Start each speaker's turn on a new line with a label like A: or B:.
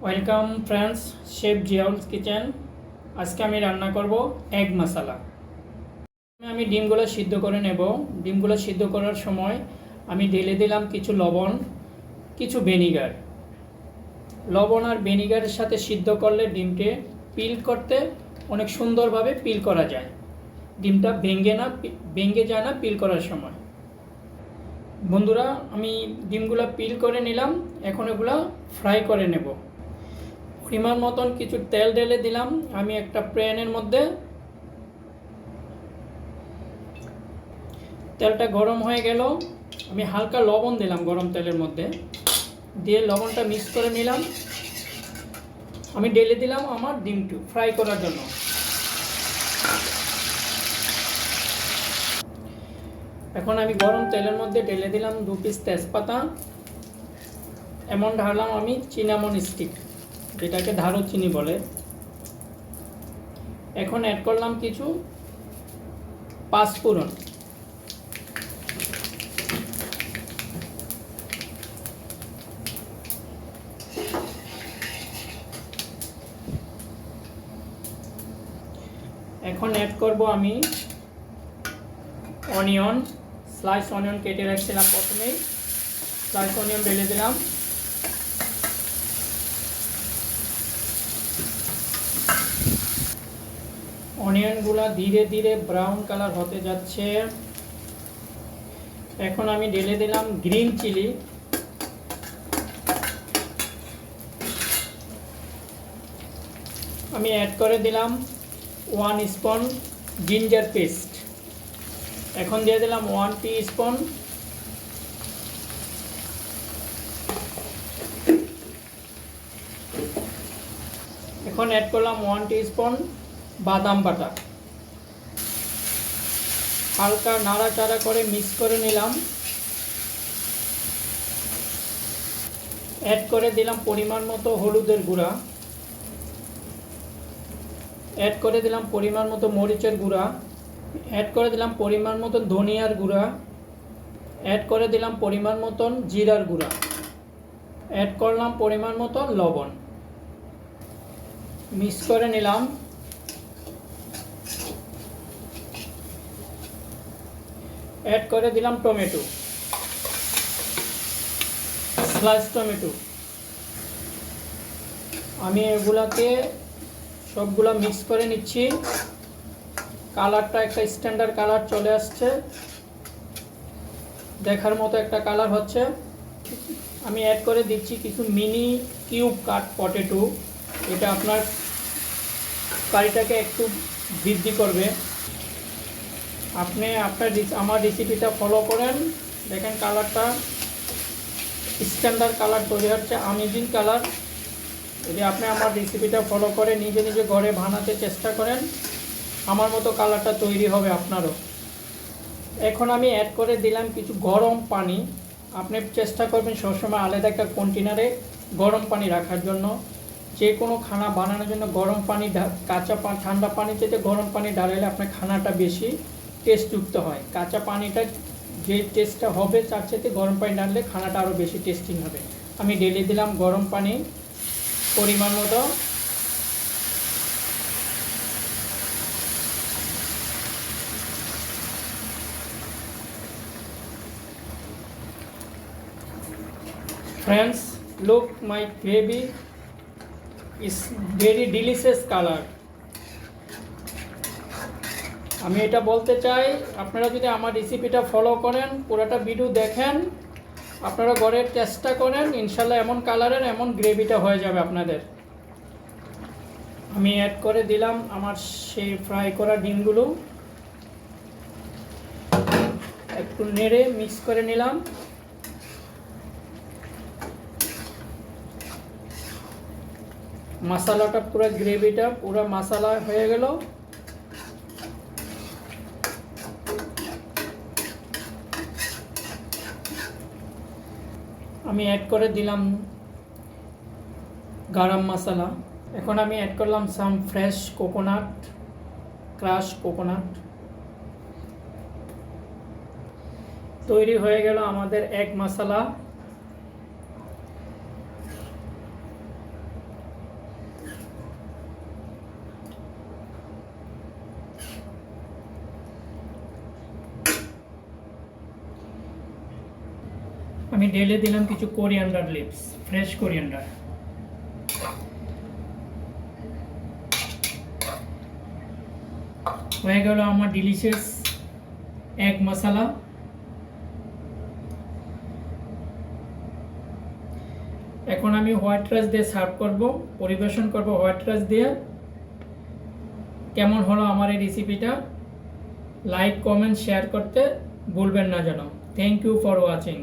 A: Welcome friends, chef Ziaul's kitchen. আজকে আমি রান্না করব এগ মশলা। আমি ডিমগুলো সিদ্ধ করে নেব। ডিমগুলো সিদ্ধ করার সময় আমি ঢেলে দিলাম কিছু লবণ, কিছু ভিনিগার। লবণ আর ভিনিগারের সাথে সিদ্ধ করলে ডিমকে পিল করতে অনেক সুন্দরভাবে পিল করা যায়। ডিমটা ভেঙে যায় না পিল করার সময়। বন্ধুরা, আমি ডিমগুলো পিল করে নিলাম। এখন এগুলো ফ্রাই করে নেব। পরিমাণ মতন কিছু তেল ঢেলে দিলাম আমি একটা প্যানের মধ্যে। তেলটা গরম হয়ে গেল, আমি হালকা লবণ দিলাম গরম তেলের মধ্যে, দিয়ে লবণটা মিক্স করে নিলাম। আমি ঢেলে দিলাম আমার ডিমটু ফ্রাই করার জন্য। এখন আমি গরম তেলের মধ্যে ঢেলে দিলাম 2 পিস তেজপাতা। এমন ঢাললাম আমি চিনামন স্টিক, যেটাকে দারুচিনি বলে। এখন অ্যাড করলাম কিছু পাঁচফোড়ন। এখন অ্যাড করব আমি অনিয়ন। স্লাইস অনিয়ন কেটে রাখছিলাম প্রথমেই, স্লাইস অনিয়ন ঢেলে দিলাম। অনিয়নগুলো ধীরে ধীরে ব্রাউন কালার হতে যাচ্ছে। এখন আমি ঢেলে দিলাম গ্রিন চিলি। আমি অ্যাড করে দিলাম 1 স্পুন জিঞ্জার পেস্ট। এখন দিয়ে দিলাম 1 টিস্পুন এখন অ্যাড করলাম 1 টিস্পুন বাদাম বাটা। হালকা নাড়াচাড়া করে মিক্স করে নিলাম। অ্যাড করে দিলাম পরিমাণ মতো হলুদের গুঁড়া। অ্যাড করে দিলাম পরিমাণ মতো মরিচের গুঁড়া। অ্যাড করে দিলাম পরিমাণ মতো ধনিয়ার গুঁড়া। অ্যাড করে দিলাম পরিমাণ মতন জিরার গুঁড়া। অ্যাড করলাম পরিমাণ মতো লবণ। মিক্স করে নিলাম। অ্যাড করে দিলাম টমেটো, স্লাইস টমেটো। আমি এগুলাকে সবগুলা মিক্স করে নিচ্ছি। কালারটা একটা স্ট্যান্ডার্ড কালার চলে আসছে, দেখার মতো একটা কালার হচ্ছে। আমি অ্যাড করে দিচ্ছি কিছু মিনি কিউব কাট পটেটো। এটা আপনার কারিটাকে একটু বৃদ্ধি করবে। আপনি আমার রেসিপিটা ফলো করেন, দেখেন কালারটা স্ট্যান্ডার্ড কালার তৈরি হচ্ছে, আমেজিং কালার। যদি আপনি আমার রেসিপিটা ফলো করে নিজে নিজে ঘরে বানাতে চেষ্টা করেন, আমার মতো কালারটা তৈরি হবে আপনারও। এখন আমি অ্যাড করে দিলাম কিছু গরম পানি। আপনি চেষ্টা করবেন সবসময় আলাদা একটা কন্টেনারে গরম পানি রাখার জন্য। যে কোনো খানা বানানোর জন্য গরম পানি, ঠান্ডা পানি থেকে গরম পানি ঢালালে আপনার খানাটা বেশি টেস্টযুক্ত হয়। কাঁচা পানিটা যে টেস্টটা হবে তার চাইতে গরম পানি ঢাললে খানাটা আরও বেশি টেস্টিং হবে। আমি ঢেলে দিলাম গরম পানি পরিমাণ মতো। Friends, look, my gravy is very delicious color. আমি এটা বলতে চাই, আপনারা যদি আমার রেসিপিটা ফলো করেন, পুরোটা ভিডিও দেখেন, আপনারা ঘরে চেষ্টা করেন, ইনশাল্লাহ এমন কালারের এমন গ্রেভিটা হয়ে যাবে আপনাদের। আমি অ্যাড করে দিলাম আমার সেই ফ্রাই করা ডিমগুলো। একটু নেড়ে মিক্স করে নিলাম। মশলাটা পুরো গ্রেভিটা পুরো মশলা হয়ে গেল। আমি অ্যাড করে দিলাম গরম মশলা। এখন আমি অ্যাড করলাম some fresh coconut, crush coconut. তৈরি হয়ে গেল আমাদের এগ মশলা। আমি ঢেলে দিলাম কিছু কোরিয়ান্ডার লিভস, ফ্রেশ কোরিয়ান্ডার। হয়ে গেল আমার ডিলিশিয়াস এগ মশলা। এখন আমি হোয়াইট রাইস দিয়ে সার্ভ করব, পরিবেশন করব হোয়াইট রাইস দিয়ে। কেমন হলো আমার এই রেসিপিটা? লাইক, কমেন্ট, শেয়ার করতে ভুলবেন না যেন। Thank you for watching.